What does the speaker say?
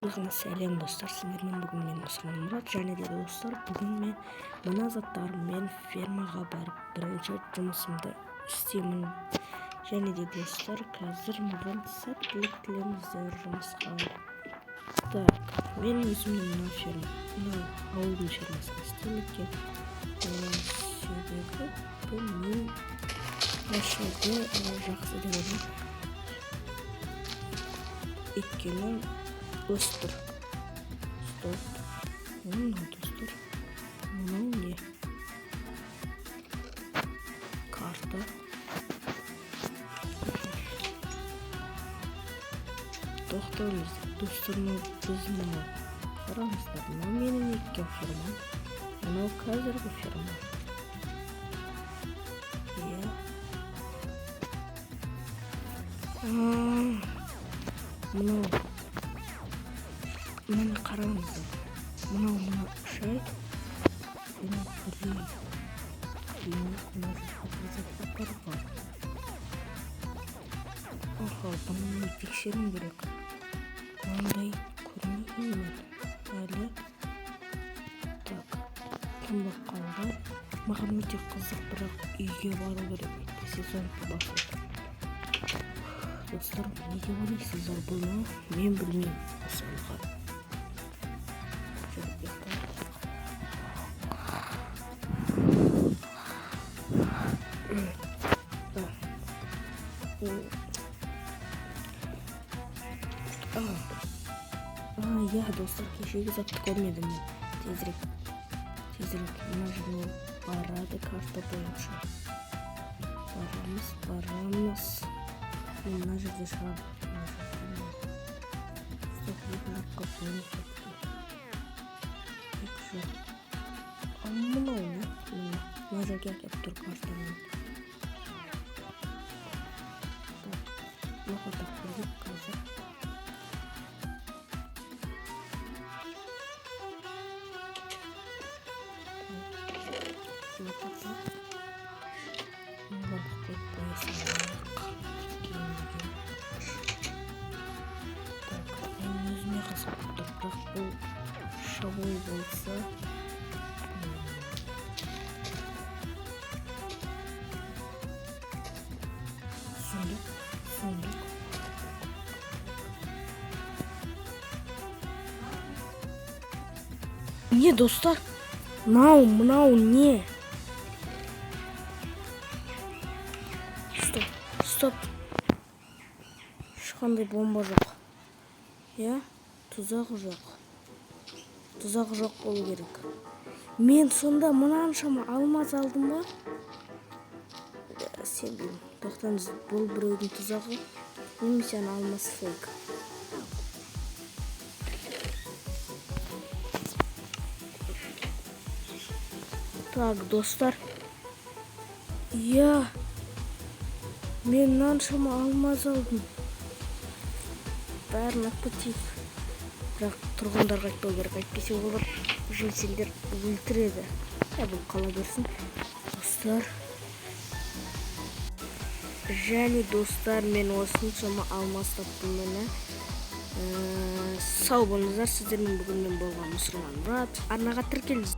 Сәлем достар, сіздермен бүгін мен Мұсылман Мұрат, және де достар, бүгін мен мына заттарыммен фермаға барып бірінші жұмысымды істеймін. Және де достар, қазір маған сәттілік тілеңіздер жұмысқа. Так, мен өзімнің мына ауылдың фермасында істеймін екен. Себебі мен машинада жақсы деп ойлаймын. Өйткені достар, стоп, мынау достар, мынау не? Карта. Тоқтаңыз, достар, біз мынау қараңыздар, мынау менің еккен фермам, мынау қазіргі ферма. Мынаны қараңыздар, мынау шай, бұны тексерім керек. Мынандай көрмеген мен әлі. Так, қымбат қалған. Маған өте қызық, бірақ үйге бару керек. Сезон басталды. Достар, не деп ойлайсыздар бұны? Мен білмеймін мысалға. Я достар, кешегі затты көрмедім мен. Тезірек, мына жеріне барады карта бойынша. Барамыз. Мына жерде шығады. Мынау не? Мына жерге әкеп тұр картамен. Лопата көрдік қазір. Лопата. Лопата қойып қойасың. Бірақ бұл шабуыл болса сундук. Не, достар? Мынау не? Стоп. Ешқандай бомба жоқ. Тұзағы жоқ болу керек. Мен сонда мынаншама алмаз алдым ба? Сенбеймін. Тоқтаңыз, бұл біреудің тұзағы, немесе алмаз фейк. Так, достар. Мен мынаншама алмаз алдым. Бәрін аппатит. Бірақ тұрғындарға айтпау керек, әйтпесе олар жөнселдер өлтіреді. Бұл қала берсін. Достар. Және достар, мен осыншама алмаз таптым мені. Сау болыңыздар, сіздермен бүгін мен болған Мұсылман Мұрат. Арнаға тіркеліңіз.